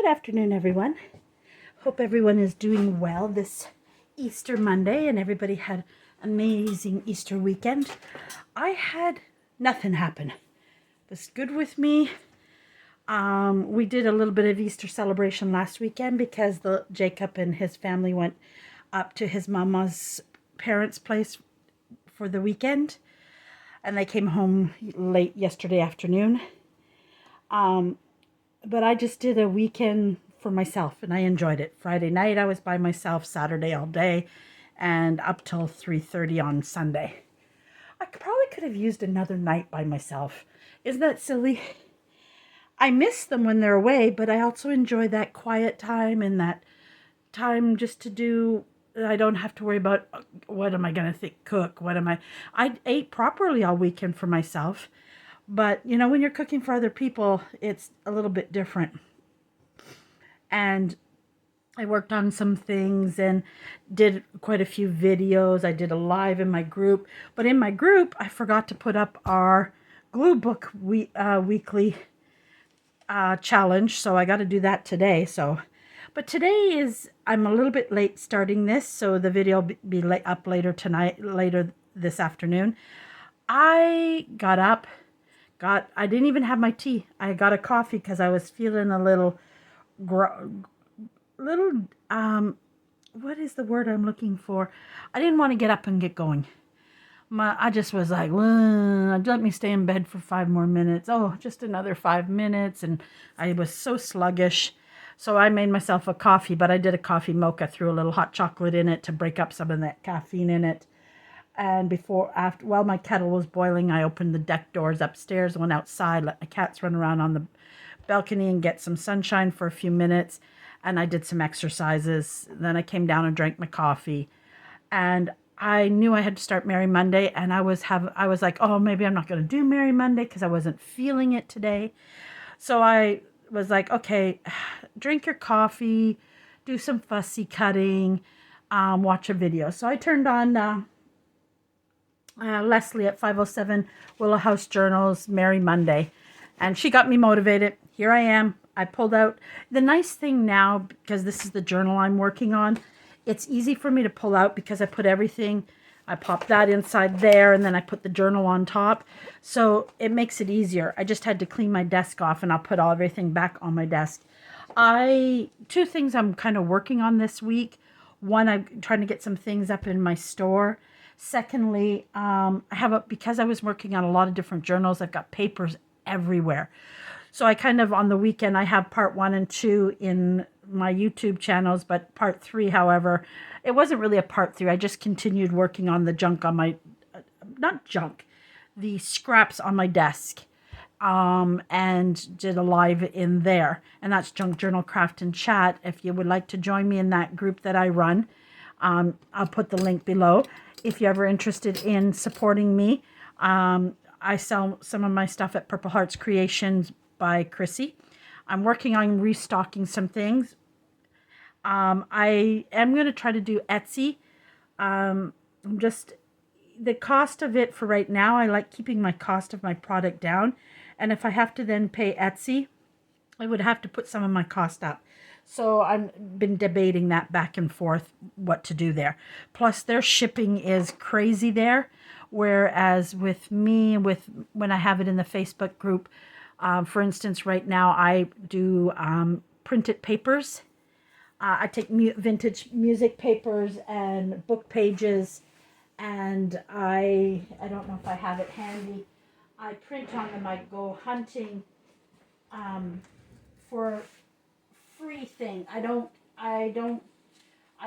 Good afternoon, everyone. Hope everyone is doing well this Easter Monday and everybody had an amazing Easter weekend. I had nothing happen. It was good with me. We did a little bit of Easter celebration last weekend because Jacob and his family went up to his mama's parents' place for the weekend, and they came home late yesterday afternoon. But I just did a weekend for myself and I enjoyed it. Friday night I was by myself, Saturday all day, and up till 3:30 on Sunday. I probably could have used another night by myself. Isn't that silly? I miss them when they're away, but I also enjoy that quiet time and that time just to do. I don't have to worry about what am I going to cook. I ate properly all weekend for myself. But, when you're cooking for other people, it's a little bit different. And I worked on some things and did quite a few videos. I did a live in my group. But in my group, I forgot to put up our glue book weekly challenge. So I got to do that today. But today I'm a little bit late starting this. So the video will be up later this afternoon. I got up. I didn't even have my tea. I got a coffee because I was feeling a little, what is the word I'm looking for? I didn't want to get up and get going. I just was like, let me stay in bed for 5 more minutes. Oh, just another 5 minutes. And I was so sluggish. So I made myself a coffee, but I did a coffee mocha, threw a little hot chocolate in it to break up some of that caffeine in it. And while my kettle was boiling, I opened the deck doors upstairs, went outside, let my cats run around on the balcony and get some sunshine for a few minutes. And I did some exercises. Then I came down and drank my coffee. And I knew I had to start Merry Monday. And I was like, oh, maybe I'm not going to do Merry Monday because I wasn't feeling it today. So I was like, okay, drink your coffee, do some fussy cutting, watch a video. So I turned on Leslie at 507 Willow House Journals, Merry Monday. And she got me motivated. Here I am. I pulled out. The nice thing now, because this is the journal I'm working on, it's easy for me to pull out because I put everything, I pop that inside there, and then I put the journal on top. So it makes it easier. I just had to clean my desk off, and I'll put everything back on my desk. Two things I'm kind of working on this week. One, I'm trying to get some things up in my store. Secondly, because I was working on a lot of different journals, I've got papers everywhere. So I kind of, on the weekend, I have part 1 and 2 in my YouTube channels, but part 3, however, it wasn't really a part 3. I just continued working on the junk on the scraps on my desk, and did a live in there. And that's Junk Journal Craft and Chat. If you would like to join me in that group that I run, I'll put the link below. If you're ever interested in supporting me, I sell some of my stuff at Purple Hearts Creations by Chrissy. I'm working on restocking some things. I am going to try to do Etsy. The cost of it for right now, I like keeping my cost of my product down. And if I have to then pay Etsy, I would have to put some of my cost up. So I've been debating that back and forth, what to do there. Plus their shipping is crazy there. Whereas with me, when I have it in the Facebook group, for instance, right now I do printed papers. I take vintage music papers and book pages, and I don't know if I have it handy. I print on them. I go hunting for free thing. I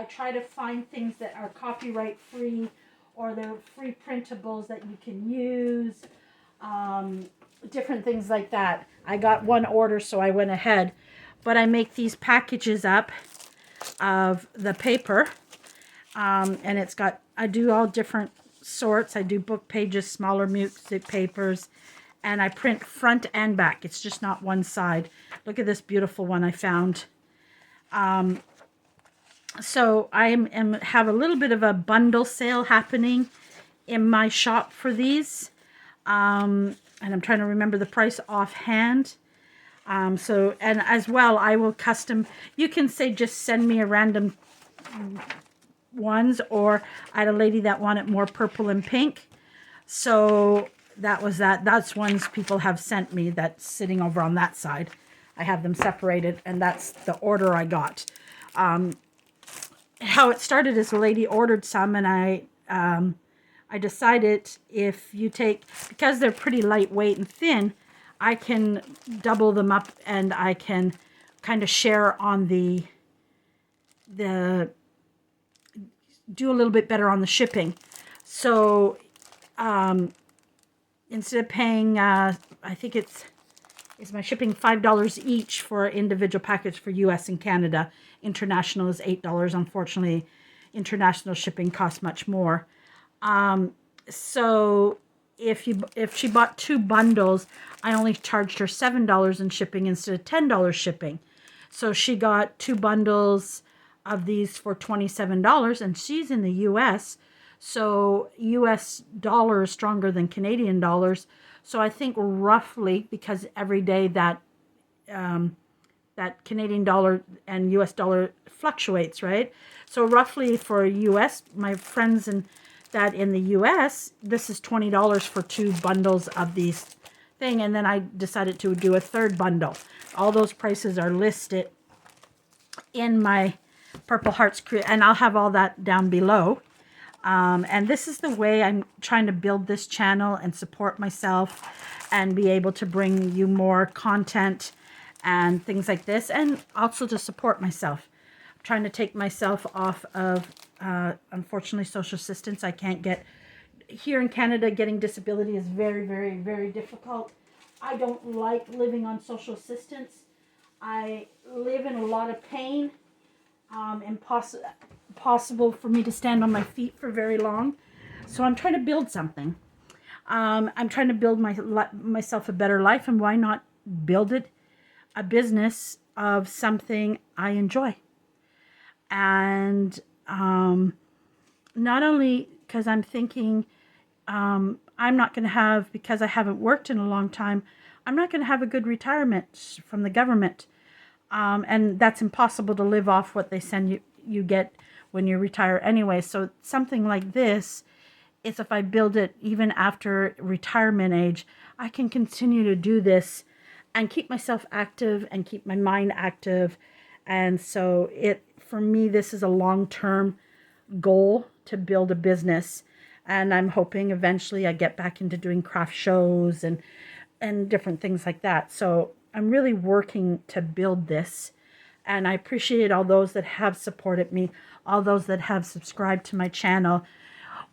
try to find things that are copyright free, or they're free printables that you can use, different things like that. I got one order, so I went ahead, but I make these packages up of the paper, and I do all different sorts. I do book pages, smaller music papers, and I print front and back. It's just not one side. Look at this beautiful one I found. So I have a little bit of a bundle sale happening in my shop for these. And I'm trying to remember the price offhand. So, and as well, I will custom, you can say just send me a random ones, or I had a lady that wanted more purple and pink. So that was that. That's ones people have sent me that's sitting over on that side. I have them separated, and that's the order I got. How it started is a lady ordered some, and I decided if you take, because they're pretty lightweight and thin, I can double them up and I can kind of share on the do a little bit better on the shipping. So instead of paying, I think is my shipping $5 each for an individual package for US and Canada. International is $8. Unfortunately, international shipping costs much more. So if she bought 2 bundles, I only charged her $7 in shipping instead of $10 shipping. So she got 2 bundles of these for $27, and she's in the US. So US dollar is stronger than Canadian dollars. So I think roughly, because every day that that Canadian dollar and US dollar fluctuates, right? So roughly for US, my friends and that in the US, this is $20 for 2 bundles of these thing. And then I decided to do a 3rd bundle. All those prices are listed in my Purple Hearts, and I'll have all that down below. And this is the way I'm trying to build this channel and support myself and be able to bring you more content and things like this, and also to support myself. I'm trying to take myself off of, unfortunately, social assistance. I can't get, here in Canada, getting disability is very, very, very difficult. I don't like living on social assistance. I live in a lot of pain. Impossible for me to stand on my feet for very long. So I'm trying to build something. I'm trying to build myself a better life, and why not build it a business of something I enjoy. And not only because I'm thinking I'm not going to have, because I haven't worked in a long time, I'm not going to have a good retirement from the government. And that's impossible to live off what they send you get when you retire anyway. So something like this is, if I build it even after retirement age, I can continue to do this and keep myself active and keep my mind active. And so for me, this is a long-term goal to build a business. And I'm hoping eventually I get back into doing craft shows and different things like that. So I'm really working to build this. And I appreciate all those that have supported me, all those that have subscribed to my channel.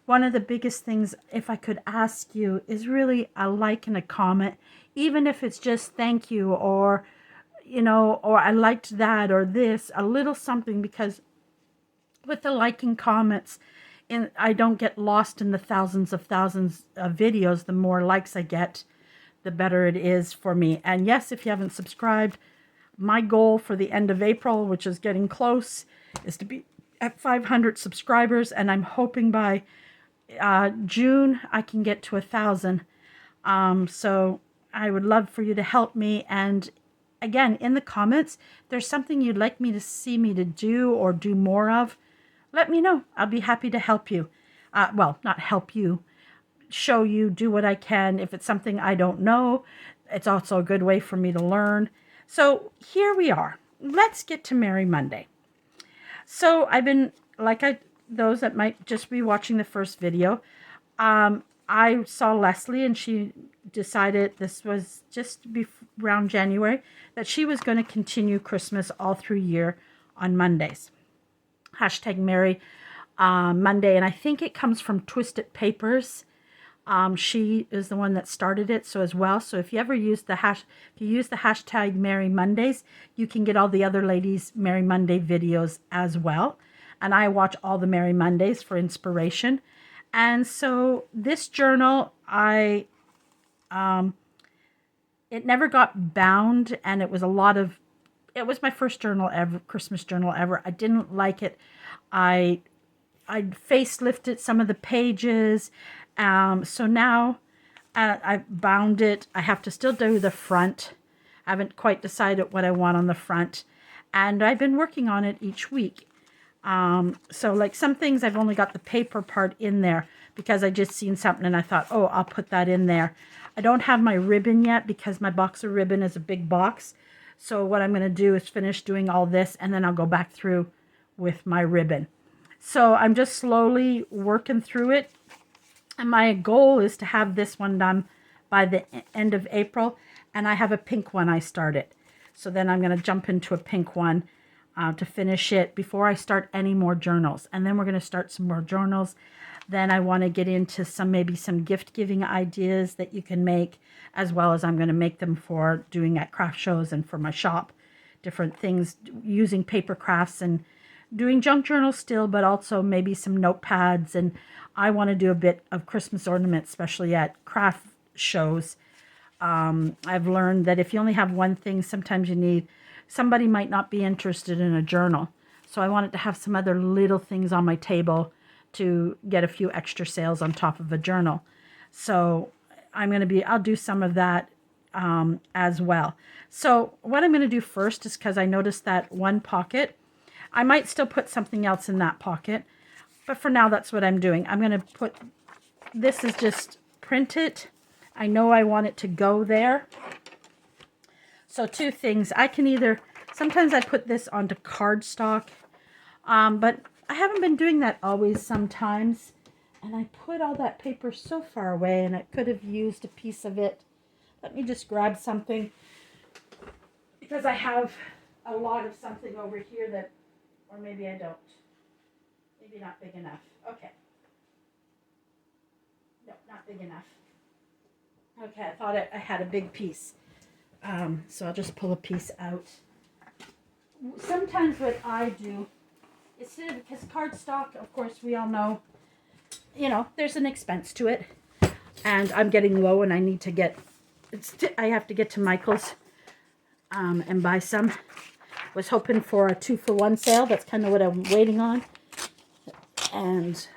One of the biggest things, if I could ask you, is really a like and a comment, even if it's just thank you, or, or I liked that, or this, a little something, because with the liking comments, I don't get lost in the thousands of videos. The more likes I get, the better it is for me. And yes, if you haven't subscribed, my goal for the end of April, which is getting close, is to be at 500 subscribers. And I'm hoping by June I can get to 1,000. So I would love for you to help me. And again, in the comments, if there's something you'd like me to see me to do or do more of, let me know. I'll be happy to help you. Well, not help you, show you, do what I can. If it's something I don't know, it's also a good way for me to learn. So here we are. Let's get to Merry Monday. So I've been, those that might just be watching the first video, I saw Leslie, and she decided, this was just around January, that she was going to continue Christmas all through year on Mondays. Hashtag Merry Monday. And I think it comes from Twisted Papers. She is the one that started it, so as well. So if you ever use the hashtag Merry Mondays, you can get all the other ladies' Merry Monday videos as well. And I watch all the Merry Mondays for inspiration. And so this journal, it never got bound, and it was it was my first journal ever, Christmas journal ever. I didn't like it. I facelifted some of the pages. So now I bound it. I have to still do the front. Haven't quite decided what I want on the front. And I've been working on it each week. So like some things I've only got the paper part in there because I just seen something and I thought, oh, I'll put that in there. I don't have my ribbon yet because my box of ribbon is a big box. So what I'm going to do is finish doing all this and then I'll go back through with my ribbon. So I'm just slowly working through it. And my goal is to have this one done by the end of April. And I have a pink one I started. So then I'm going to jump into a pink one to finish it before I start any more journals. And then we're going to start some more journals. Then I want to get into maybe some gift giving ideas that you can make, as well as I'm going to make them for doing at craft shows and for my shop. Different things using paper crafts and doing junk journals still, but also maybe some notepads. And I want to do a bit of Christmas ornaments, especially at craft shows. I've learned that if you only have one thing, sometimes somebody might not be interested in a journal. So I wanted to have some other little things on my table to get a few extra sales on top of a journal. So I'll do some of that as well. So what I'm going to do first is, because I noticed that one pocket, I might still put something else in that pocket, but for now that's what I'm doing. I'm going to put, this is just print it. I know I want it to go there. So two things, sometimes I put this onto cardstock, but I haven't been doing that always sometimes. And I put all that paper so far away and I could have used a piece of it. Let me just grab something, because I have a lot of something over here that, or maybe I don't. Maybe not big enough. Okay. No, not big enough. Okay, I thought I had a big piece. So I'll just pull a piece out. Sometimes what I do is, because cardstock, of course, we all know, there's an expense to it. And I'm getting low and I need to I have to get to Michael's and buy some. Was hoping for a 2-for-1 sale. That's kind of what I'm waiting on. And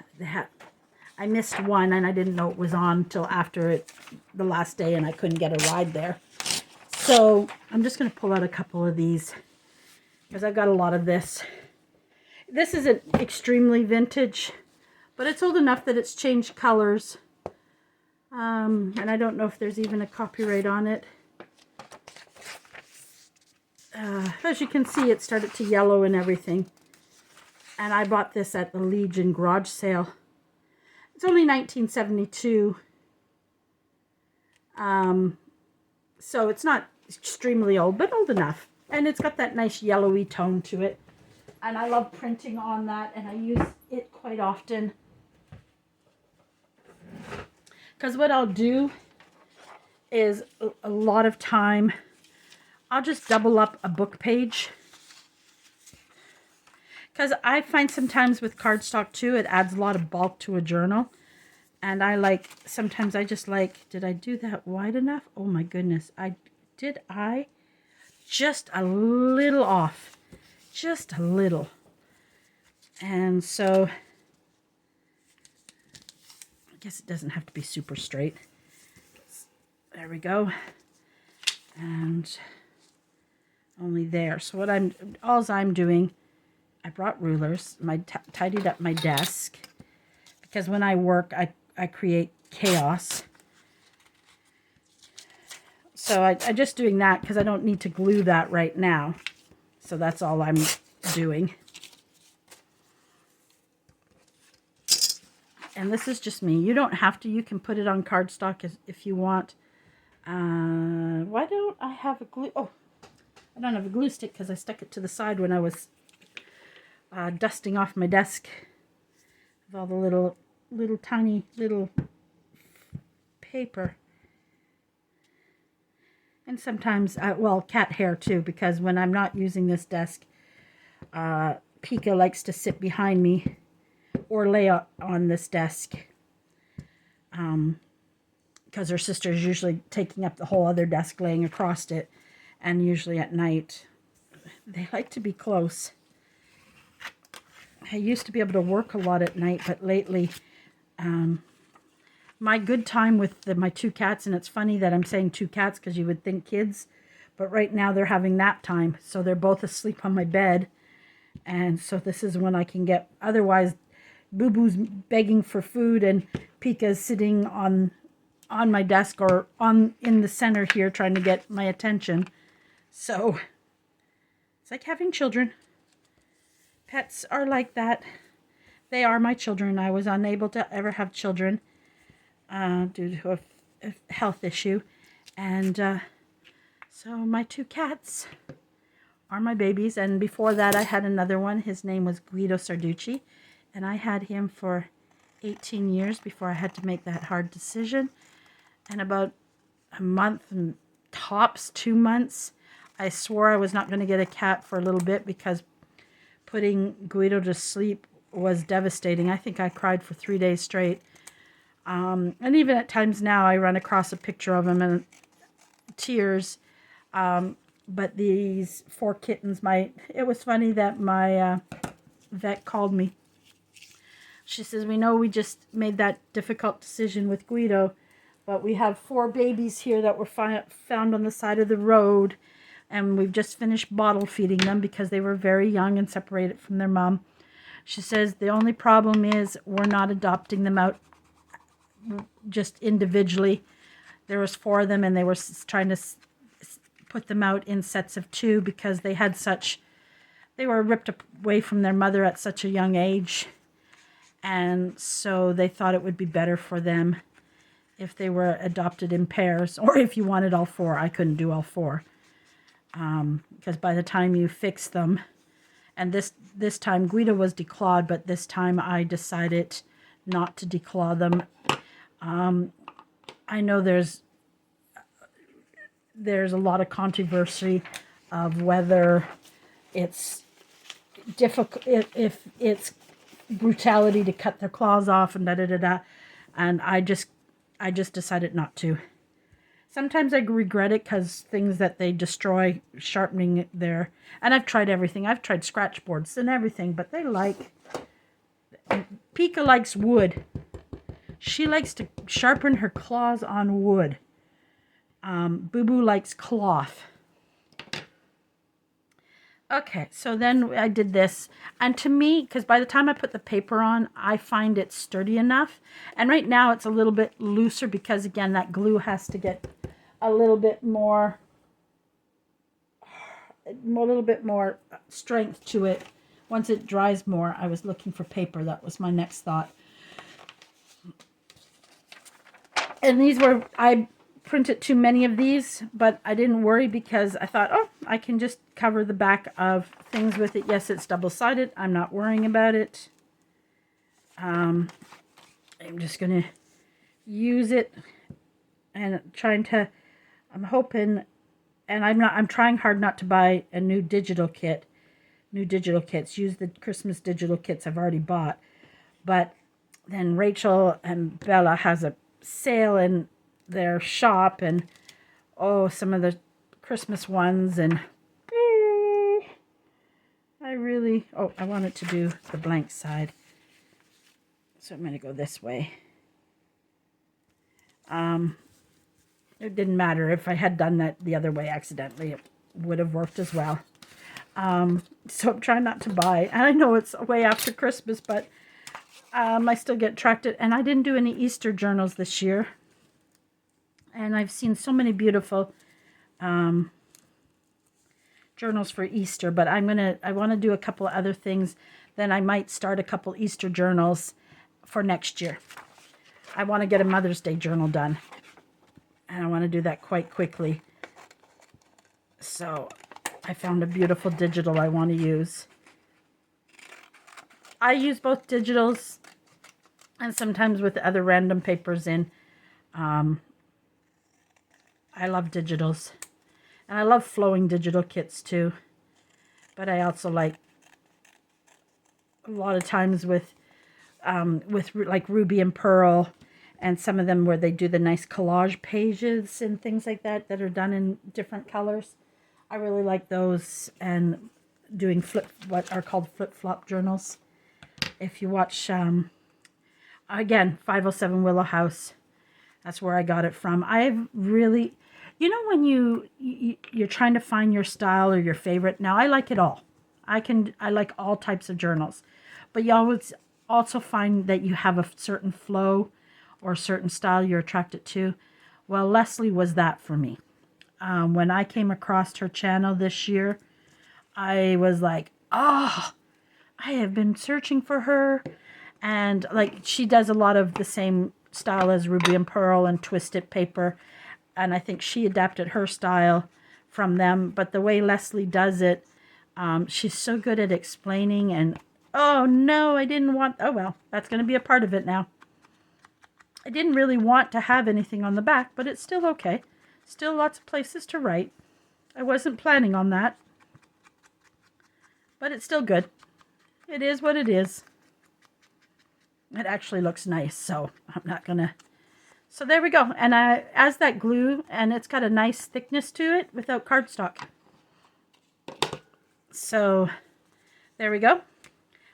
I missed one and I didn't know it was on until after the last day, and I couldn't get a ride there. So I'm just going to pull out a couple of these because I've got a lot of this. This isn't extremely vintage, but it's old enough that it's changed colors. And I don't know if there's even a copyright on it. As you can see, it started to yellow and everything. And I bought this at the Legion garage sale. It's only 1972. So it's not extremely old, but old enough. And it's got that nice yellowy tone to it. And I love printing on that, and I use it quite often. Because what I'll do is a lot of time, I'll just double up a book page. Because I find sometimes with cardstock too, it adds a lot of bulk to a journal. And sometimes I just did I do that wide enough? Oh my goodness. Did I? Just a little off. Just a little. And so, I guess it doesn't have to be super straight. There we go. And only there. So all I'm doing, I brought rulers. Tidied up my desk. Because when I work, I create chaos. So I'm just doing that because I don't need to glue that right now. So that's all I'm doing. And this is just me. You don't have to. You can put it on cardstock if you want. Why don't I have a glue? Oh, I don't have a glue stick because I stuck it to the side when I was dusting off my desk with all the little tiny paper. And sometimes, cat hair too, because when I'm not using this desk, Pika likes to sit behind me or lay on this desk. Because her sister's usually taking up the whole other desk, laying across it. And usually at night, they like to be close. I used to be able to work a lot at night, but lately, my good time with my two cats, and it's funny that I'm saying two cats because you would think kids, But right now they're having nap time, so they're both asleep on my bed. And so this is when I can get, otherwise Boo Boo's begging for food and Pika's sitting on my desk or in the center here trying to get my attention. So it's like having children. Pets are like that. They are my children. I was unable to ever have children due to a health issue. And so my 2 cats are my babies. And before that, I had another one. His name was Guido Sarducci. And I had him for 18 years before I had to make that hard decision. And about a month and tops 2 months, I swore I was not going to get a cat for a little bit because putting Guido to sleep was devastating. I think I cried for 3 days straight. And even at times now, I run across a picture of him and tears. But these 4 kittens, it was funny that my vet called me. She says, we know we just made that difficult decision with Guido, but we have 4 babies here that were found on the side of the road, and we've just finished bottle feeding them because they were very young and separated from their mom. She says, the only problem is we're not adopting them out just individually. There was 4 of them, and they were trying to put them out in sets of 2 because they were ripped away from their mother at such a young age. And so they thought it would be better for them if they were adopted in pairs, or if you wanted all 4. I couldn't do all 4 because by the time you fix them, and this time Guido was declawed, but this time I decided not to declaw them. I know there's a lot of controversy of whether it's difficult, if it's brutality to cut their claws off and and I just decided not to. Sometimes I regret it because things that they destroy, sharpening their, and I've tried everything. I've tried scratch boards and everything, but Pika likes wood. She likes to sharpen her claws on wood. Boo Boo likes cloth. Okay, so then I did this. And to me, because by the time I put the paper on, I find it sturdy enough. And right now it's a little bit looser because, again, that glue has to get a little bit more strength to it. Once it dries more, I was looking for paper. That was my next thought. And I printed too many of these, but I didn't worry because I thought, oh, I can just cover the back of things with it. Yes, it's double-sided. I'm not worrying about it. I'm just going to use it and I'm hoping, and I'm trying hard not to buy a new digital kits. Use the Christmas digital kits I've already bought. But then Rachel and Bella has a sale in their shop, and some of the Christmas ones, and I wanted to do the blank side, so I'm going to go this way. It didn't matter if I had done that the other way accidentally, it would have worked as well. So I'm trying not to buy, and I know it's way after Christmas, but I still get attracted, and I didn't do any Easter journals this year. And I've seen so many beautiful journals for Easter, but I want to do a couple of other things. Then I might start a couple Easter journals for next year. I want to get a Mother's Day journal done, and I want to do that quite quickly. So I found a beautiful digital I want to use. I use both digitals and sometimes with other random papers in. I love digitals, and I love flowing digital kits too, but I also like a lot of times with like Ruby and Pearl, and some of them where they do the nice collage pages and things like that are done in different colors. I really like those, and doing what are called flip-flop journals. If you watch, again, 507 Willow House, that's where I got it from. I've really, You know when you're trying to find your style or your favorite. Now I like it all. I like all types of journals, but you always also find that you have a certain flow or a certain style you're attracted to. Well, Leslie was that for me. When I came across her channel this year, I was like, oh, I have been searching for her. And like she does a lot of the same style as Ruby and Pearl and Twisted Paper. And I think she adapted her style from them. But the way Leslie does it, she's so good at explaining. And oh no, I didn't want, oh well, that's going to be a part of it now. I didn't really want to have anything on the back, but it's still okay. Still lots of places to write. I wasn't planning on that. But it's still good. It is what it is. It actually looks nice, so I'm not going to. So there we go. And as that glue, and it's got a nice thickness to it without cardstock. So there we go.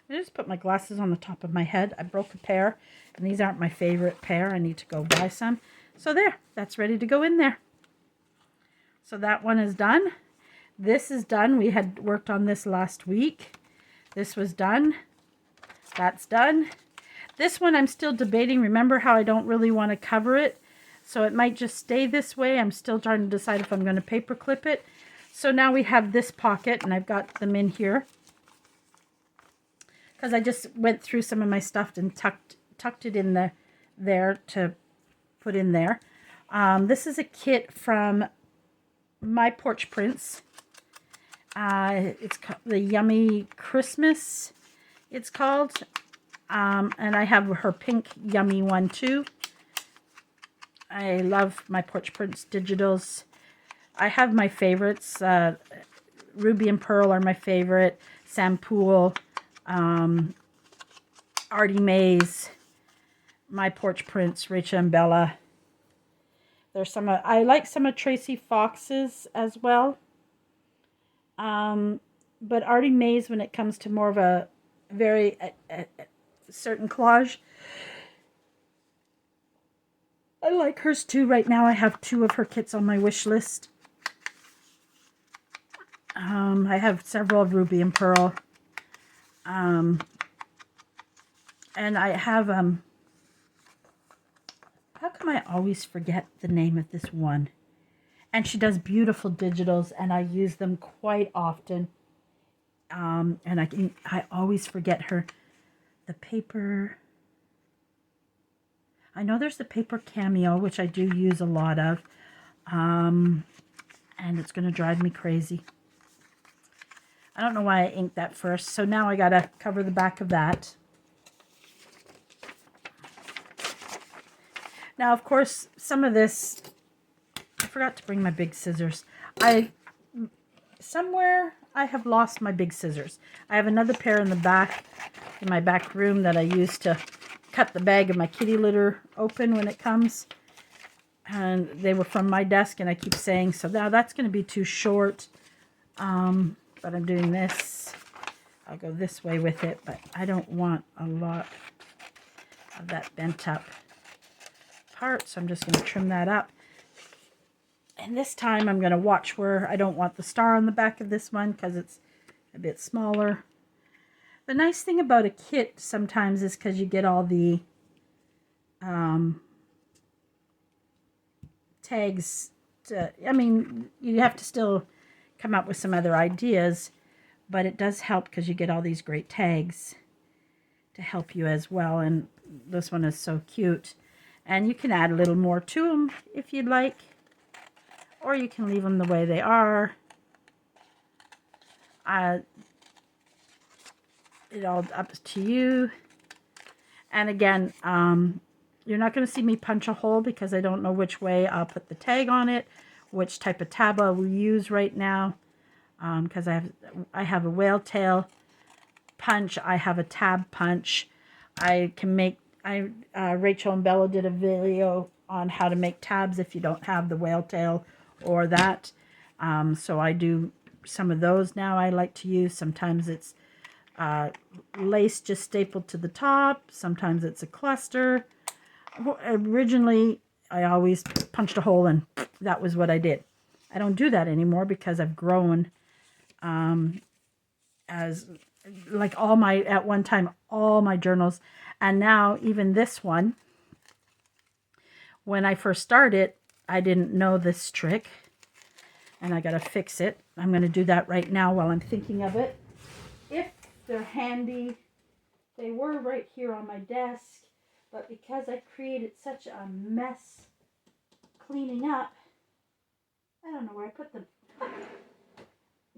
I just put my glasses on the top of my head. I broke a pair, and these aren't my favorite pair. I need to go buy some. So there, that's ready to go in there. So that one is done. This is done. We had worked on this last week. This was done. That's done. This one I'm still debating. Remember how I don't really want to cover it? So it might just stay this way. I'm still trying to decide if I'm going to paper clip it. So now we have this pocket, and I've got them in here. Because I just went through some of my stuff and tucked it in there to put in there. This is a kit from My Porch Prints. It's the Yummy Christmas, it's called. And I have her pink Yummy one too. I love My Porch Prints digitals. I have my favorites. Ruby and Pearl are my favorite. Sam Poole, Artie Mays, My Porch Prints, Rachel and Bella. There's some. I like some of Tracy Fox's as well. But Artie Mays, when it comes to more of a very certain collage, I like hers too. Right now I have 2 of her kits on my wish list. I have several of Ruby and Pearl. And I have, how come I always forget the name of this one? And she does beautiful digitals, and I use them quite often. And I always forget her. The paper. I know there's the paper Cameo, which I do use a lot of. And it's going to drive me crazy. I don't know why I inked that first. So now I got to cover the back of that. Now, of course, some of this, I forgot to bring my big scissors. Somewhere I have lost my big scissors. I have another pair in the back, in my back room, that I use to cut the bag of my kitty litter open when it comes. And they were from my desk, and I keep saying, so now that's going to be too short. But I'm doing this. I'll go this way with it, but I don't want a lot of that bent up part, so I'm just going to trim that up. And this time I'm going to watch where I don't want the star on the back of this one because it's a bit smaller. The nice thing about a kit sometimes is because you get all the tags. I mean, you have to still come up with some other ideas, but it does help because you get all these great tags to help you as well. And this one is so cute. And you can add a little more to them if you'd like. Or you can leave them the way they are. It all up to you. And again, you're not going to see me punch a hole because I don't know which way I'll put the tag on it, which type of tab I will use right now. Because I have a whale tail punch. I have a tab punch. I can make, Rachel and Bella did a video on how to make tabs if you don't have the whale tail or that. So I do some of those now I like to use. Sometimes it's lace just stapled to the top. Sometimes it's a cluster. Originally, I always punched a hole and that was what I did. I don't do that anymore because I've grown as like at one time, all my journals. And now even this one, when I first started, I didn't know this trick and I got to fix it. I'm going to do that right now while I'm thinking of it. If they're handy, they were right here on my desk, but because I created such a mess cleaning up, I don't know where I put them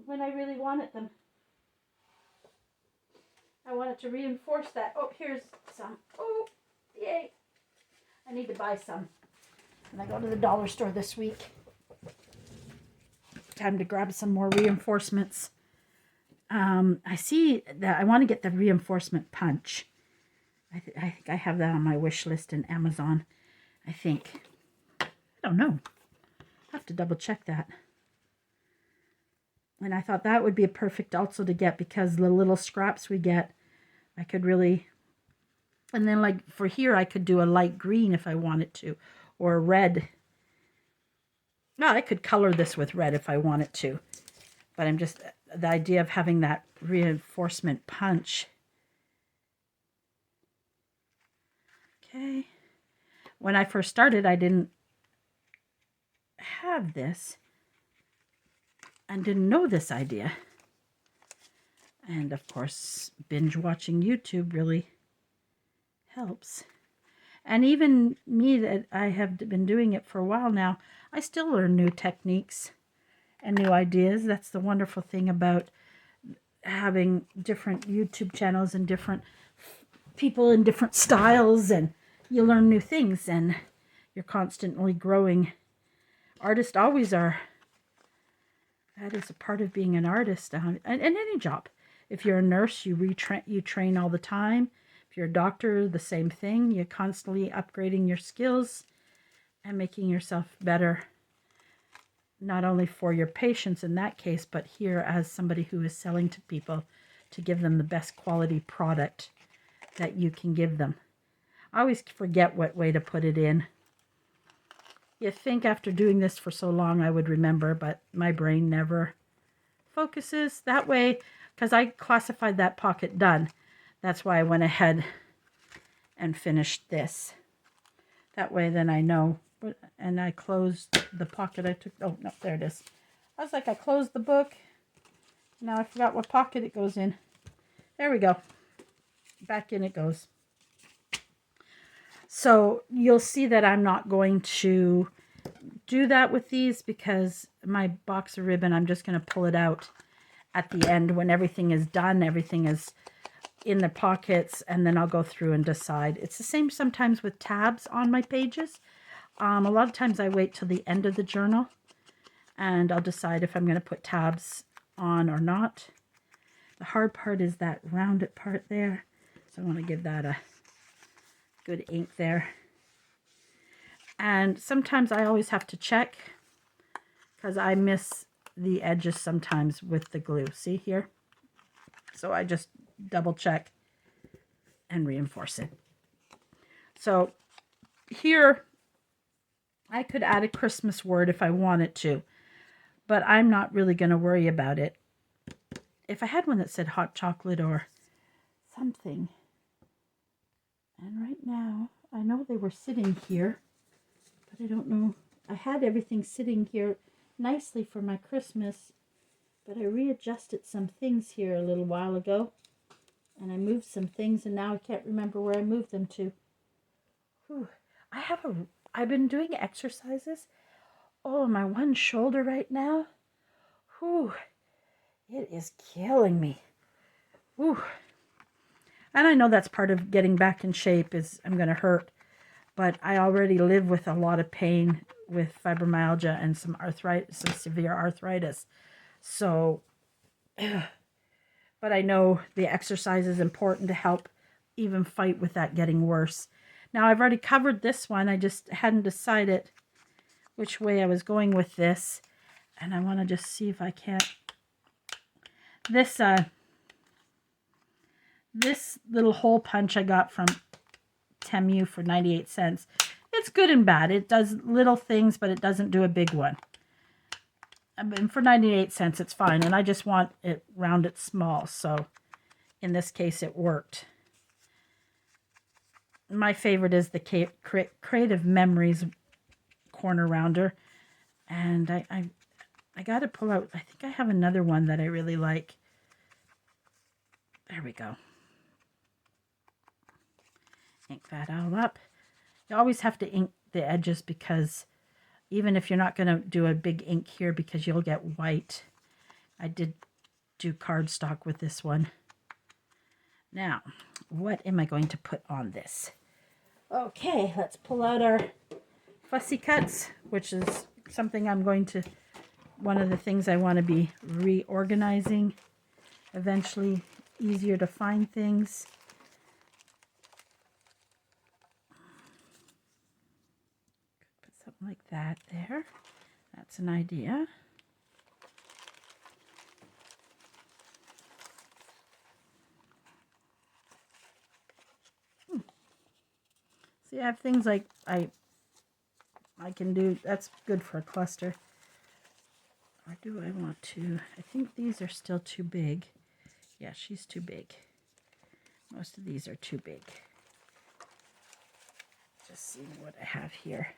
when I really wanted them. I wanted to reinforce that. Oh, here's some. Oh, yay. I need to buy some. And I go to the dollar store this week. Time to grab some more reinforcements. I see that I want to get the reinforcement punch. I think I have that on my wish list in Amazon. I think. I don't know. I have to double check that. And I thought that would be a perfect also to get because the little scraps we get, I could really, and then like for here, I could do a light green if I wanted to, or a red. No, I could color this with red if I wanted to, but I'm just, the idea of having that reinforcement punch. Okay. When I first started, I didn't have this and didn't know this idea. And of course, binge watching YouTube really helps. And even me, that I have been doing it for a while now, I still learn new techniques and new ideas. That's the wonderful thing about having different YouTube channels and different people in different styles, and you learn new things and you're constantly growing. Artists always are. That is a part of being an artist and any job. If you're a nurse, you train all the time. If you're a doctor, the same thing. You're constantly upgrading your skills and making yourself better, not only for your patients in that case, but here as somebody who is selling to people to give them the best quality product that you can give them. I always forget what way to put it in. You think after doing this for so long I would remember, but my brain never focuses that way because I classified that pocket done. That's why I went ahead and finished this. That way then I know. And I closed the pocket I took. Oh, no, there it is. I was like, I closed the book. Now I forgot what pocket it goes in. There we go. Back in it goes. So you'll see that I'm not going to do that with these because my box of ribbon, I'm just going to pull it out at the end when everything is done. Everything is in the pockets, and then I'll go through and decide. It's the same sometimes with tabs on my pages. A lot of times I wait till the end of the journal and I'll decide if I'm going to put tabs on or not. The hard part is that rounded part there. So I want to give that a good ink there. And sometimes I always have to check because I miss the edges sometimes with the glue. See here? So I just double check and reinforce it. So here I could add a Christmas word if I wanted to, but I'm not really going to worry about it. If I had one that said hot chocolate or something, and right now I know they were sitting here, but I don't know. I had everything sitting here nicely for my Christmas, but I readjusted some things here a little while ago, and I moved some things, and now I can't remember where I moved them to. Whew. I've been doing exercises. Oh, my one shoulder right now. Whew. It is killing me. Whew. And I know that's part of getting back in shape is I'm going to hurt. But I already live with a lot of pain with fibromyalgia and some arthritis, some severe arthritis. So, but I know the exercise is important to help even fight with that getting worse. Now, I've already covered this one. I just hadn't decided which way I was going with this. And I want to just see if I can't. This little hole punch I got from Temu for 98 cents. it's good and bad. It does little things, but it doesn't do a big one. And for 98 cents, it's fine. And I just want it rounded small. So in this case, it worked. My favorite is the Creative Memories corner rounder. And I got to pull out, I think I have another one that I really like. There we go. Ink that all up. You always have to ink the edges because even if you're not going to do a big ink here because you'll get white. I did do cardstock with this one. Now, what am I going to put on this? Okay, let's pull out our fussy cuts, which is something I'm going to, one of the things I want to be reorganizing. Eventually, easier to find things. Put something like that there. That's an idea. See, I have things like I can do, that's good for a cluster. Or do I want to? I think these are still too big. Yeah, she's too big. Most of these are too big. Just seeing what I have here.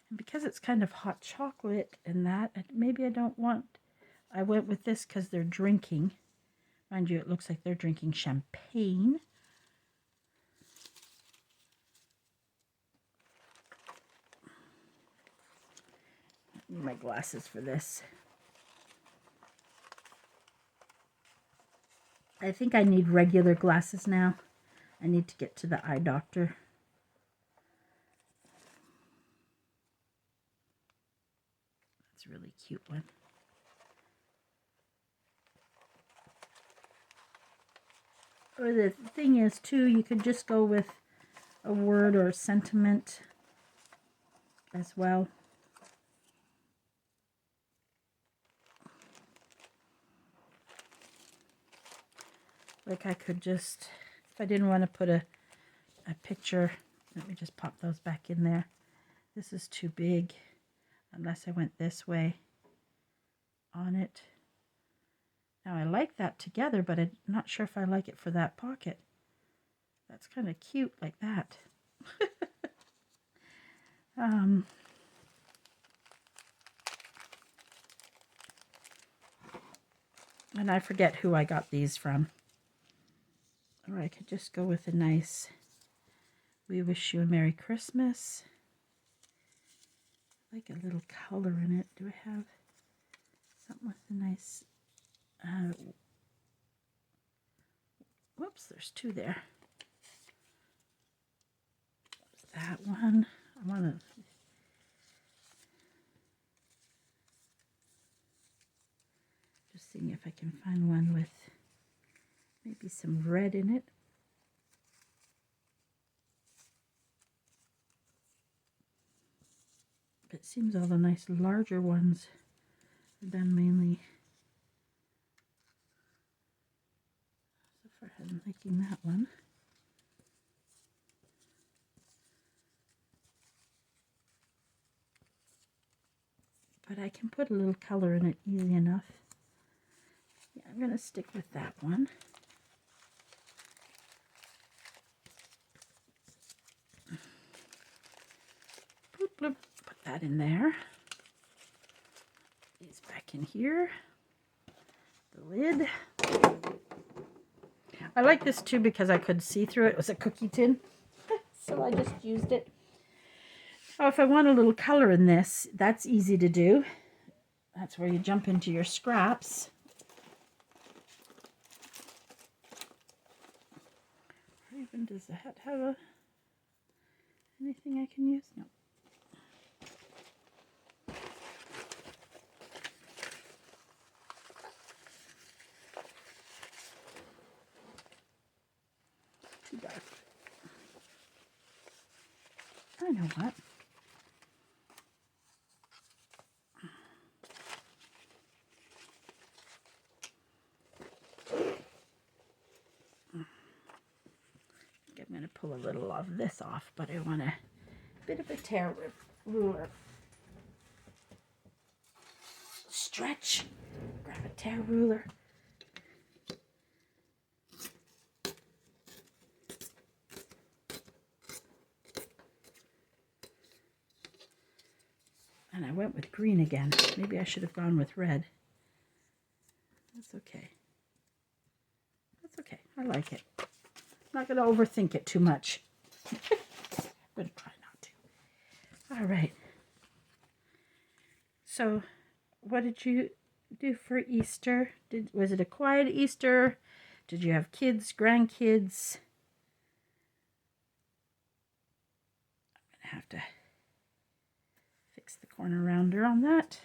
And because it's kind of hot chocolate and that, maybe I don't want, I went with this because they're drinking. Mind you, it looks like they're drinking champagne. I need my glasses for this. I think I need regular glasses now. I need to get to the eye doctor. That's a really cute one. Or the thing is too, you could just go with a word or a sentiment as well. Like I could just, if I didn't want to put a picture, let me just pop those back in there. This is too big, unless I went this way on it. Now I like that together, but I'm not sure if I like it for that pocket. That's kind of cute like that. And I forget who I got these from. Or I could just go with a nice, we wish you a Merry Christmas. I like a little color in it. Do I have something with a nice, whoops, there's two there. There's that one. I want to, just seeing if I can find one with maybe some red in it. But it seems all the nice larger ones are done mainly. So far I'm liking that one. But I can put a little color in it easy enough. Yeah, I'm going to stick with that one. Bloop, bloop. Put that in there. These back in here. The lid. I like this too because I could see through it. It was a cookie tin. So I just used it. Oh, if I want a little color in this, that's easy to do. That's where you jump into your scraps. Or even does the hat have anything I can use? No. Too dark. I know what. I'm going to pull a little of this off, but I want to bit of a tear ruler. Stretch. Grab a tear ruler. And I went with green again. Maybe I should have gone with red. That's okay. That's okay. I like it. I'm not going to overthink it too much. I'm going to try not to. All right. So, what did you do for Easter? Was it a quiet Easter? Did you have kids, grandkids? I'm going to have to fix the corner rounder on that.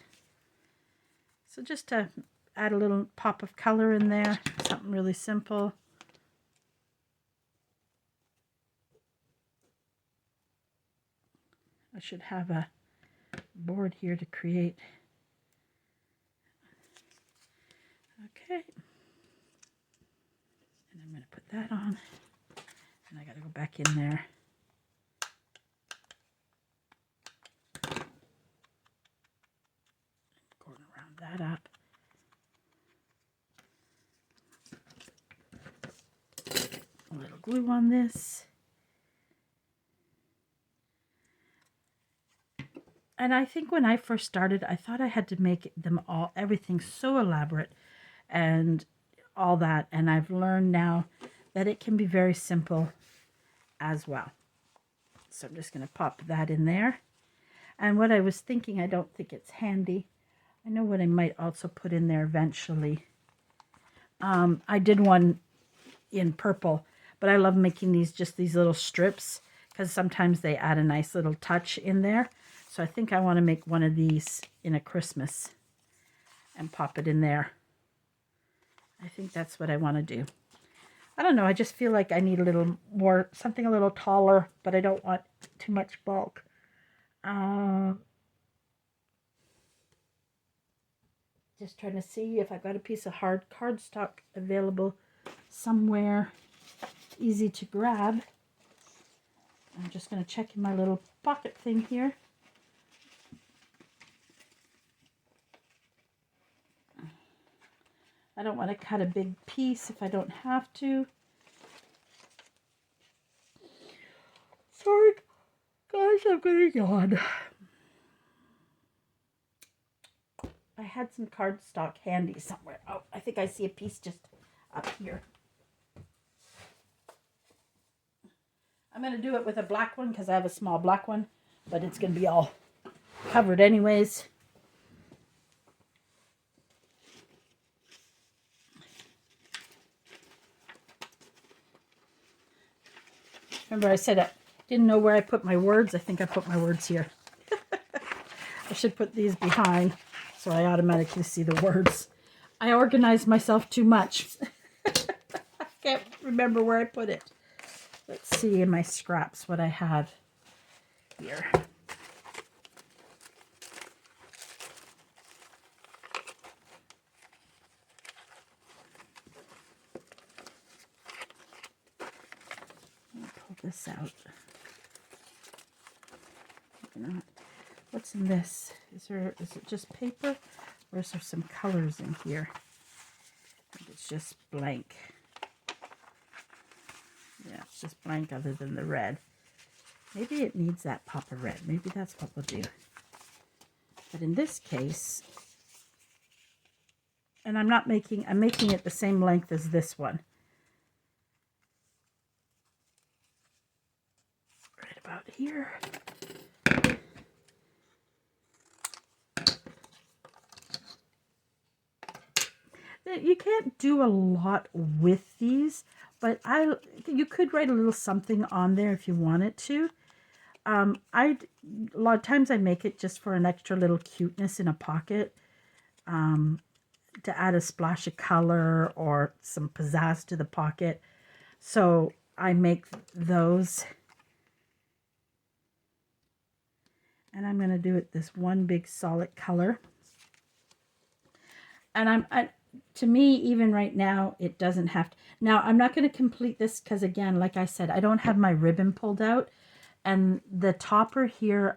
So just to add a little pop of color in there, something really simple. I should have a board here to create. Okay. And I'm going to put that on. And I got to go back in there. Going around that up. A little glue on this. And I think when I first started, I thought I had to make them all, everything so elaborate and all that. And I've learned now that it can be very simple as well. So I'm just going to pop that in there. And what I was thinking, I don't think it's handy. I know what I might also put in there eventually. I did one in purple, but I love making these, just these little strips, because sometimes they add a nice little touch in there. So I think I want to make one of these in a Christmas and pop it in there. I think that's what I want to do. I don't know. I just feel like I need a little more, something a little taller, but I don't want too much bulk. Just trying to see if I've got a piece of hard cardstock available somewhere easy to grab. I'm just going to check in my little pocket thing here. I don't want to cut a big piece if I don't have to. Sorry, guys, I'm going to yawn. I had some cardstock handy somewhere. Oh, I think I see a piece just up here. I'm going to do it with a black one because I have a small black one, but it's going to be all covered anyways. Remember I said I didn't know where I put my words. I think I put my words here. I should put these behind so I automatically see the words. I organized myself too much. I can't remember where I put it. Let's see in my scraps what I have here. Pull this out. Not. What's in this? Is it just paper, or is there some colors in here? I think it's just blank. Yeah, it's just blank other than the red. Maybe it needs that pop of red. Maybe that's what we'll do. But in this case, and I'm making it the same length as this one. Right about here. You can't do a lot with these, but you could write a little something on there if you wanted to. A lot of times I make it just for an extra little cuteness in a pocket, to add a splash of color or some pizzazz to the pocket. So I make those. And I'm going to do it this one big solid color. And to me, even right now, it doesn't have to. Now, I'm not going to complete this because, again, like I said, I don't have my ribbon pulled out. And the topper here,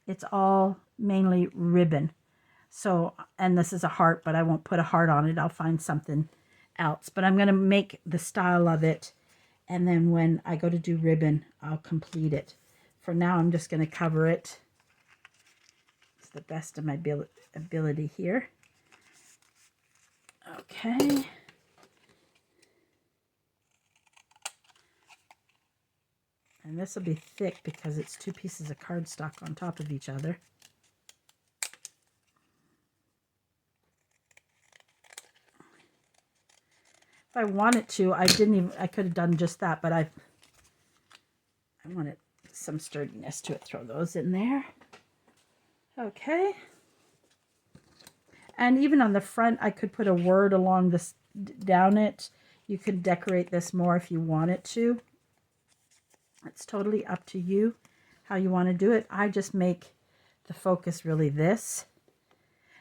it's all mainly ribbon. So, and this is a heart, but I won't put a heart on it. I'll find something else. But I'm going to make the style of it. And then when I go to do ribbon, I'll complete it. For now, I'm just going to cover it. It's the best of my ability here. Okay. And this will be thick because it's 2 pieces of cardstock on top of each other. If I wanted to, I could have done just that, but I wanted some sturdiness to it. Throw those in there. Okay. And even on the front, I could put a word along this, down it. You could decorate this more if you wanted to. It's totally up to you how you want to do it. I just make the focus really this.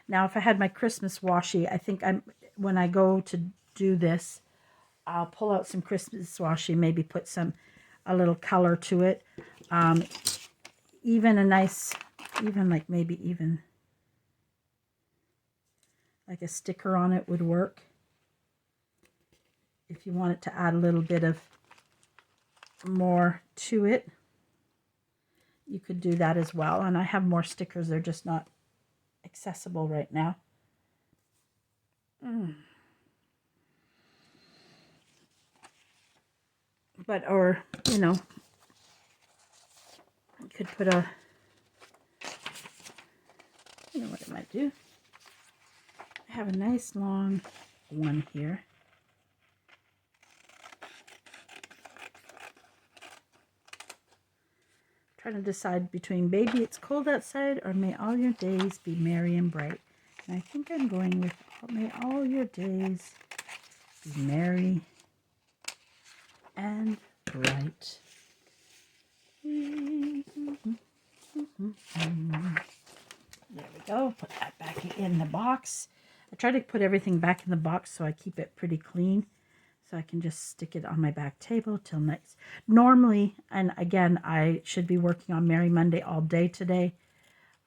Now, if I had my Christmas washi, I think when I go to do this, I'll pull out some Christmas washi, maybe put a little color to it. Even a nice, maybe like a sticker on it would work. If you want it to add a little bit of more to it, you could do that as well. And I have more stickers, they're just not accessible right now. But, or, you know, you could put a, you know what it might do? I have a nice long one here. Trying to decide between Baby It's Cold Outside or May All Your Days Be Merry and Bright. And I think I'm going with May All Your Days Be Merry and Bright. There we go. Put that back in the box. I try to put everything back in the box so I keep it pretty clean. So I can just stick it on my back table till next. Normally, and again, I should be working on Merry Monday all day today.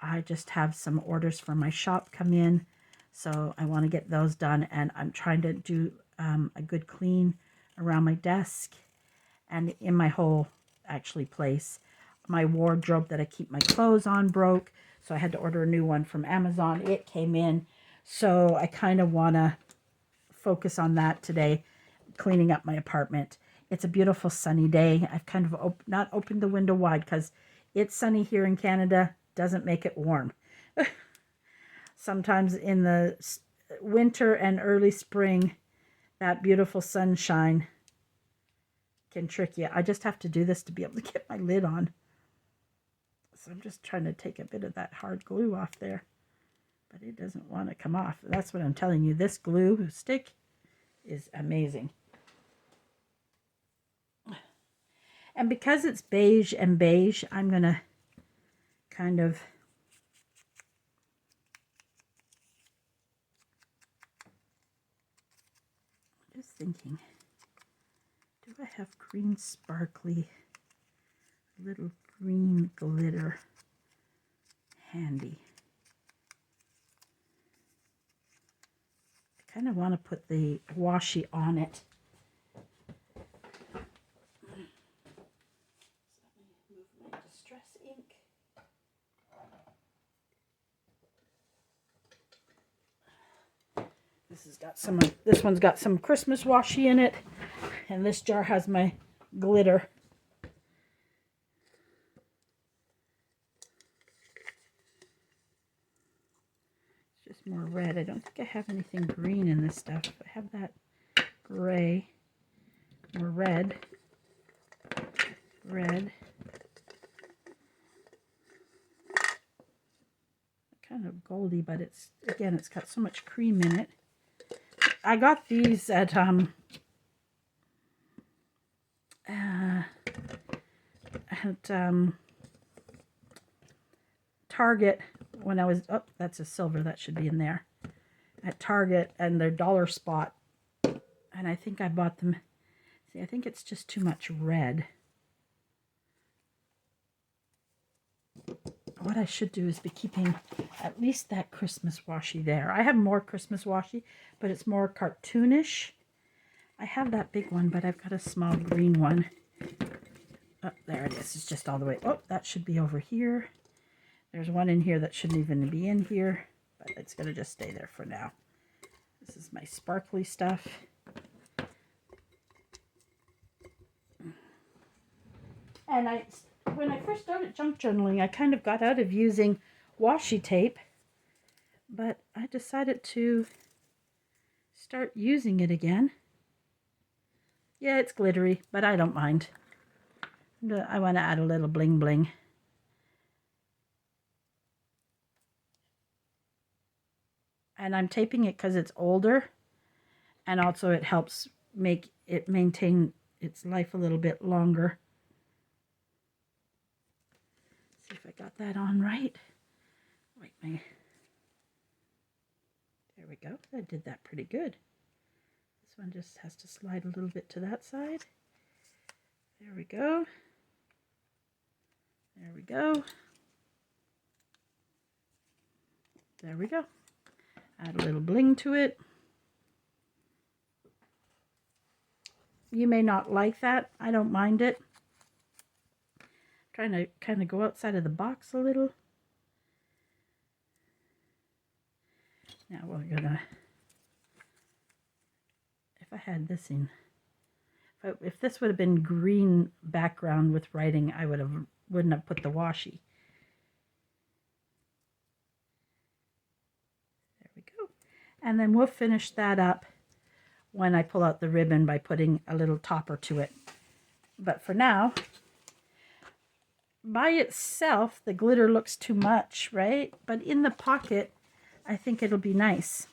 I just have some orders for my shop come in. So I want to get those done. And I'm trying to do a good clean around my desk and in my whole, actually, place. My wardrobe that I keep my clothes on broke. So I had to order a new one from Amazon. It came in. So I kind of want to focus on that today. Cleaning up my apartment. It's a beautiful sunny day. I've kind of not opened the window wide because it's sunny here in Canada. Doesn't make it warm. Sometimes in the winter and early spring, that beautiful sunshine can trick you. I just have to do this to be able to get my lid on. So I'm just trying to take a bit of that hard glue off there. But it doesn't want to come off. That's what I'm telling you. This glue stick is amazing. And because it's beige and beige, I'm going to kind of just thinking, do I have green sparkly little green glitter handy? I kind of want to put the washi on it. This one's got some Christmas washi in it, and this jar has my glitter. It's just more red. I don't think I have anything green in this stuff. I have that gray, more red, kind of goldy, but it's got so much cream in it. I got these at Target when I was, oh, that's a silver, that should be in there, at Target, and they're dollar spot, and I think I bought them. See, I think it's just too much red. what I should do is be keeping at least that Christmas washi there. I have more Christmas washi, but it's more cartoonish. I have that big one, but I've got a small green one. Oh, there it is. It's just all the way. Oh, that should be over here. There's one in here that shouldn't even be in here, but it's going to just stay there for now. This is my sparkly stuff. And when I first started junk journaling, I kind of got out of using washi tape, but I decided to start using it again. Yeah, it's glittery, but I don't mind. I want to add a little bling bling. And I'm taping it because it's older, and also it helps make it maintain its life a little bit longer. See if I got that on right. Wait, there we go. I did that pretty good. This one just has to slide a little bit to that side. There we go. There we go. There we go. Add a little bling to it. You may not like that. I don't mind it. Trying to kind of go outside of the box a little. Now we're gonna, if I had this in, if this would have been green background with writing, I wouldn't have put the washi. There we go. And then we'll finish that up when I pull out the ribbon by putting a little topper to it. But for now, by itself, the glitter looks too much, right? But in the pocket, I think it'll be nice.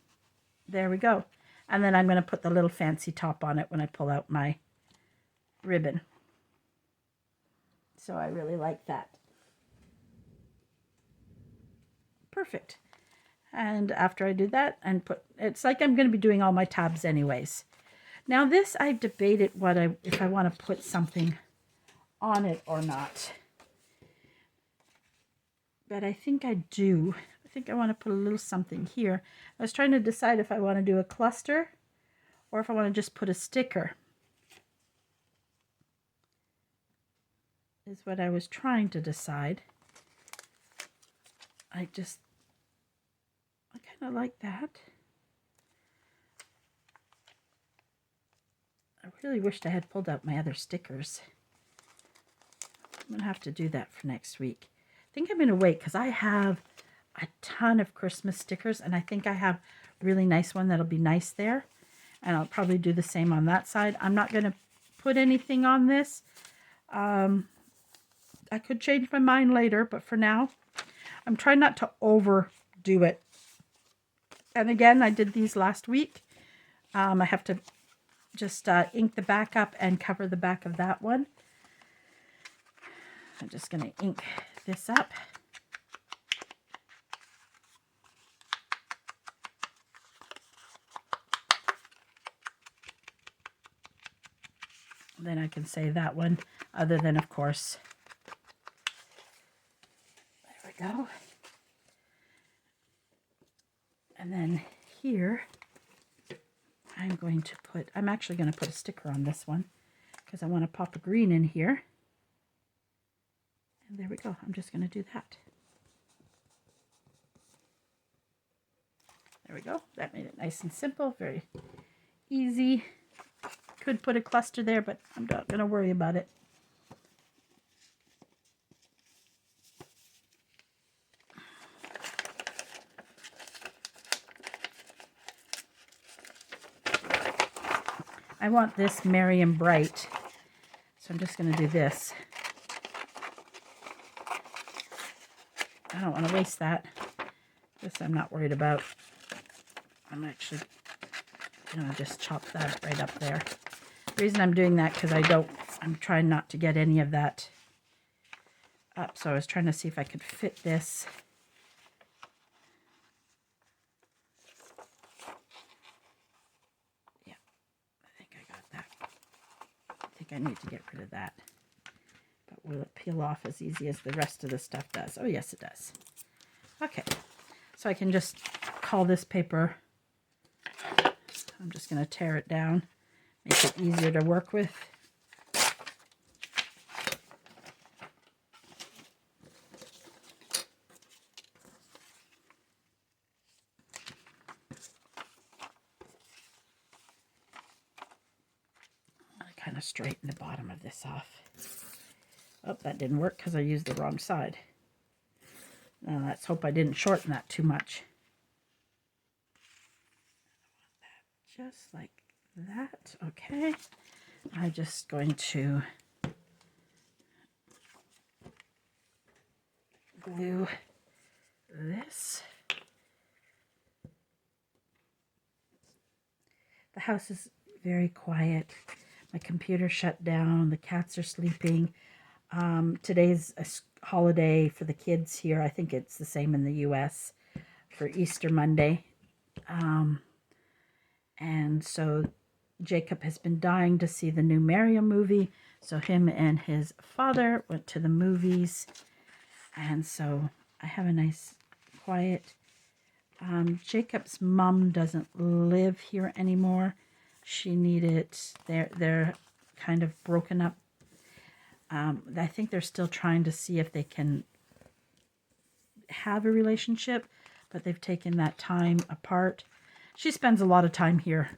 There we go. And then I'm going to put the little fancy top on it when I pull out my ribbon. So I really like that. Perfect. And after I do that and it's like I'm going to be doing all my tabs anyways. Now this, I've debated if I want to put something on it or not. But I think I do. I think I want to put a little something here. I was trying to decide if I want to do a cluster or if I want to just put a sticker. Is what I was trying to decide. I kind of like that. I really wished I had pulled out my other stickers. I'm going to have to do that for next week. I think I'm going to wait because I have a ton of Christmas stickers, and I think I have a really nice one that'll be nice there. And I'll probably do the same on that side. I'm not going to put anything on this. I could change my mind later, but for now, I'm trying not to overdo it. And again, I did these last week. I have to just ink the back up and cover the back of that one. I'm just going to ink this up. Then I can say that one, other than, of course, there we go. And then here, I'm actually going to put a sticker on this one because I want to pop a green in here. And there we go. I'm just going to do that. There we go. That made it nice and simple, very easy. Could put a cluster there, but I'm not going to worry about it. I want this merry and bright, so I'm just going to do this. I don't want to waste that. This I'm not worried about. I'm actually going to just chop that right up there. The reason I'm doing that because I'm trying not to get any of that up. So I was trying to see if I could fit this. Yeah, I think I got that. I think I need to get rid of that. But peel off as easy as the rest of the stuff does. Oh, yes, it does. Okay, so I can just call this paper. I'm just going to tear it down, make it easier to work with. Kind of straighten the bottom of this off. Oh, that didn't work because I used the wrong side. Now let's hope I didn't shorten that too much. Just like that. Okay. I'm just going to glue this. The house is very quiet. My computer shut down. The cats are sleeping. Today's a holiday for the kids here. I think it's the same in the US for Easter Monday. And so Jacob has been dying to see the new Mario movie. So him and his father went to the movies. And so I have a nice quiet. Jacob's mom doesn't live here anymore. She needed, they're kind of broken up. I think they're still trying to see if they can have a relationship, but they've taken that time apart. She spends a lot of time here.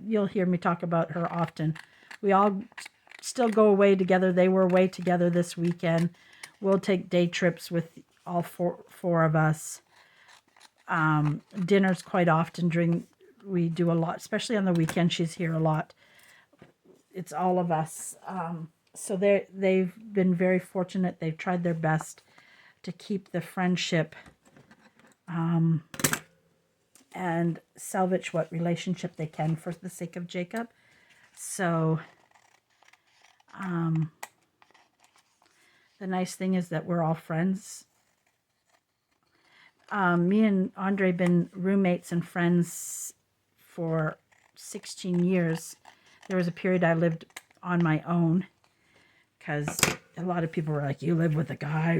You'll hear me talk about her often. We all still go away together. They were away together this weekend. We'll take day trips with all four of us. Dinners quite often we do a lot, especially on the weekend. She's here a lot. It's all of us. So they've been very fortunate. They've tried their best to keep the friendship and salvage what relationship they can for the sake of Jacob. So the nice thing is that we're all friends. Me and Andre been roommates and friends for 16 years. There was a period I lived on my own because a lot of people were like, you live with a guy.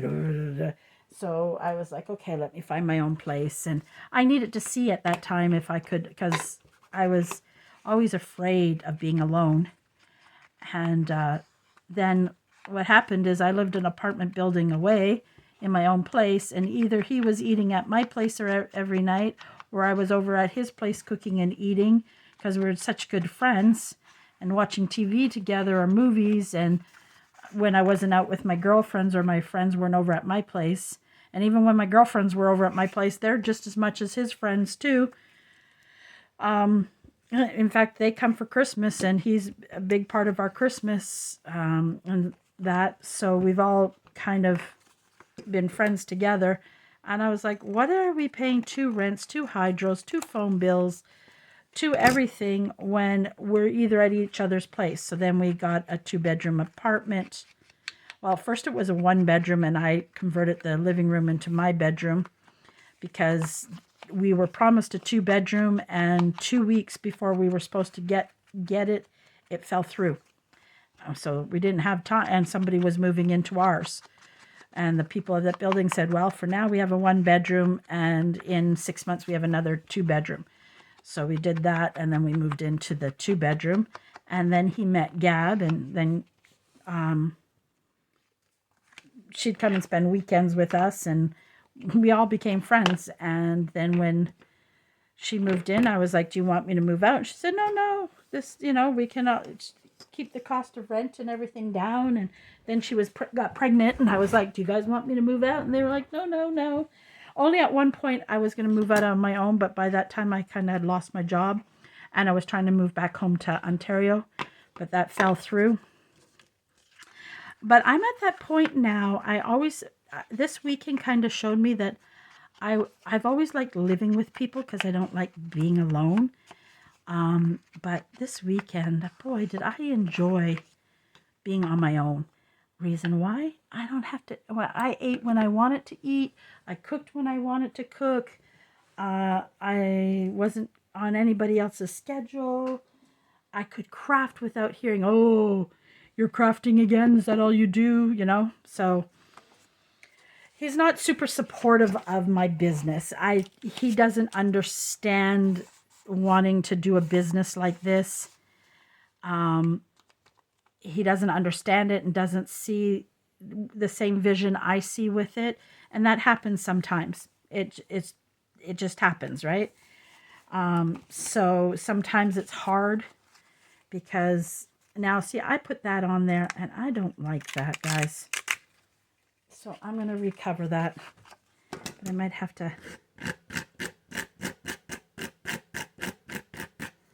So I was like, okay, let me find my own place. And I needed to see at that time if I could, because I was always afraid of being alone. And then what happened is I lived an apartment building away in my own place, and either he was eating at my place every night, or I was over at his place cooking and eating, because we were such good friends and watching TV together or movies. And when I wasn't out with my girlfriends or my friends weren't over at my place, and even when my girlfriends were over at my place, they're just as much as his friends too. In fact, they come for Christmas, and he's a big part of our Christmas, and that. So we've all kind of been friends together. And I was like, what are we paying 2 rents, 2 hydros, 2 phone bills, 2 everything when we're either at each other's place? So then we got a 2-bedroom apartment. Well, first it was a 1-bedroom, and I converted the living room into my bedroom because we were promised a 2-bedroom, and 2 weeks before we were supposed to get it, it fell through. So we didn't have time, and somebody was moving into ours. And the people of that building said, well, for now we have a 1-bedroom, and in 6 months we have another 2-bedroom. So we did that, and then we moved into the 2-bedroom. And then he met Gab, and then she'd come and spend weekends with us, and we all became friends. And then when she moved in, I was like, do you want me to move out? And she said, no, this, we cannot keep the cost of rent and everything down. And then she got pregnant, and I was like, do you guys want me to move out? And they were like, no. Only at one point I was going to move out on my own, but by that time I kind of had lost my job, and I was trying to move back home to Ontario, but that fell through. But I'm at that point now. This weekend kind of showed me that I've always liked living with people because I don't like being alone. But this weekend, boy, did I enjoy being on my own. Reason why? I don't have to. Well, I ate when I wanted to eat. I cooked when I wanted to cook. I wasn't on anybody else's schedule. I could craft without hearing, oh, You're crafting again? Is that all you do? You know? So he's not super supportive of my business. He doesn't understand wanting to do a business like this. He doesn't understand it and doesn't see the same vision I see with it. And that happens sometimes. It just happens, right? So sometimes it's hard because now, see, I put that on there and I don't like that, guys. So I'm going to recover that. But I might have to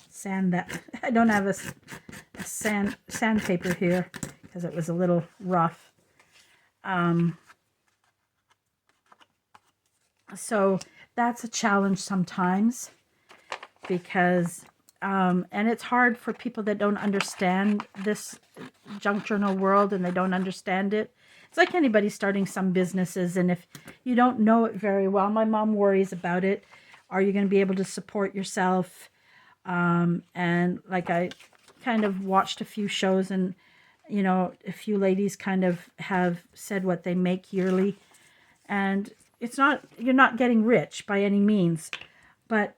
sand that. I don't have a sandpaper here because it was a little rough. So that's a challenge sometimes because, and it's hard for people that don't understand this junk journal world and they don't understand it. It's like anybody starting some businesses, and if you don't know it very well, my mom worries about it. Are you going to be able to support yourself? And like I kind of watched a few shows, and you know, a few ladies kind of have said what they make yearly, and it's not, you're not getting rich by any means, but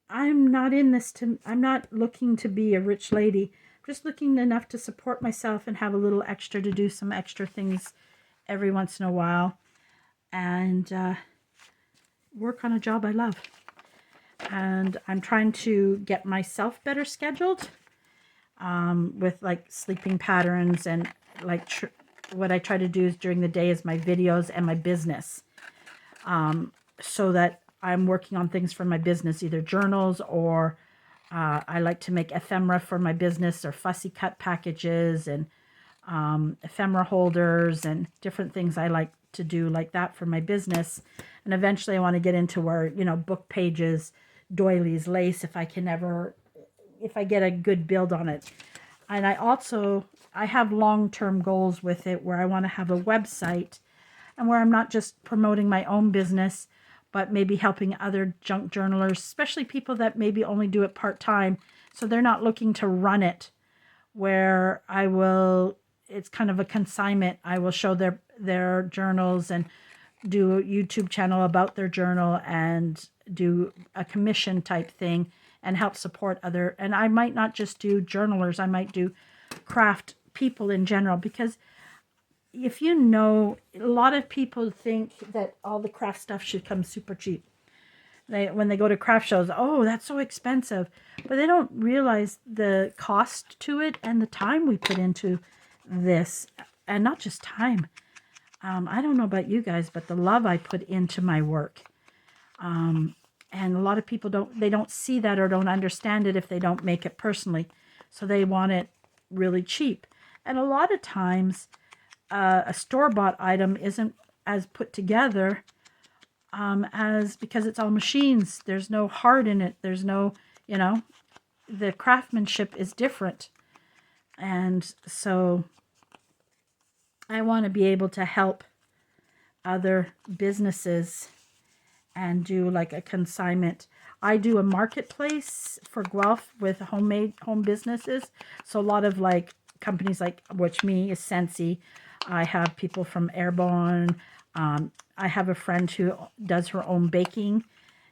I'm not in this to, I'm not looking to be a rich lady. I'm just looking enough to support myself and have a little extra to do some extra things every once in a while, and work on a job I love. And I'm trying to get myself better scheduled with like sleeping patterns, and like what I try to do is during the day is my videos and my business, so that I'm working on things for my business, either journals or I like to make ephemera for my business, or fussy cut packages and ephemera holders and different things I like to do like that for my business. And eventually I want to get into where, you know, book pages, doilies, lace, if I get a good build on it. And I have long-term goals with it where I want to have a website and where I'm not just promoting my own business, but maybe helping other junk journalers, especially people that maybe only do it part-time, so they're not looking to run it, where it's kind of a consignment. I will show their journals and do a YouTube channel about their journal and do a commission type thing and help support other. And I might not just do journalers, I might do craft people in general, because if you know, a lot of people think that all the craft stuff should come super cheap. When they go to craft shows, oh, that's so expensive. But they don't realize the cost to it and the time we put into this. And not just time. I don't know about you guys, but the love I put into my work. And a lot of people don't see that or don't understand it if they don't make it personally. So they want it really cheap. And a lot of times, a store-bought item isn't as put together as, because it's all machines. There's no heart in it. There's no, you know, the craftsmanship is different. And so I want to be able to help other businesses and do like a consignment. I do a marketplace for Guelph with home businesses. So a lot of like companies like, which me is Scentsy. I have people from Airborne. I have a friend who does her own baking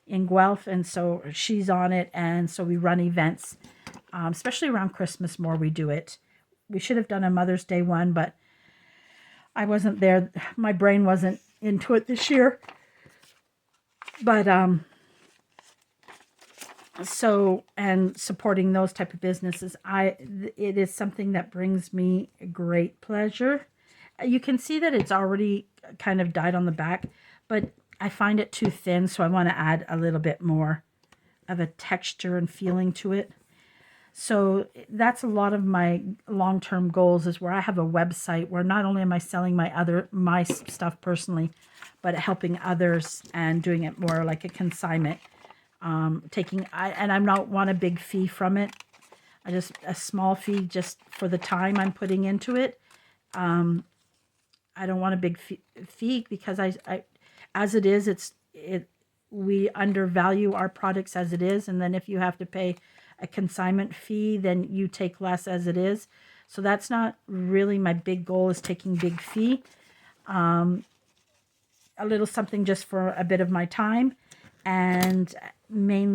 in Guelph, and so she's on it. And so we run events, especially around Christmas more we do it. We should have done a Mother's Day one, but I wasn't there. My brain wasn't into it this year. But so, and supporting those type of businesses, it is something that brings me great pleasure. You can see that it's already kind of died on the back, but I find it too thin, so I want to add a little bit more of a texture and feeling to it. So that's a lot of my long-term goals, is where I have a website where not only am I selling my stuff personally, but helping others and doing it more like a consignment. And I'm not want a big fee from it. A small fee just for the time I'm putting into it. I don't want a big fee because as it is, we undervalue our products as it is. And then if you have to pay a consignment fee, then you take less as it is. So that's not really my big goal, is taking big fee. A little something just for a bit of my time, and mainly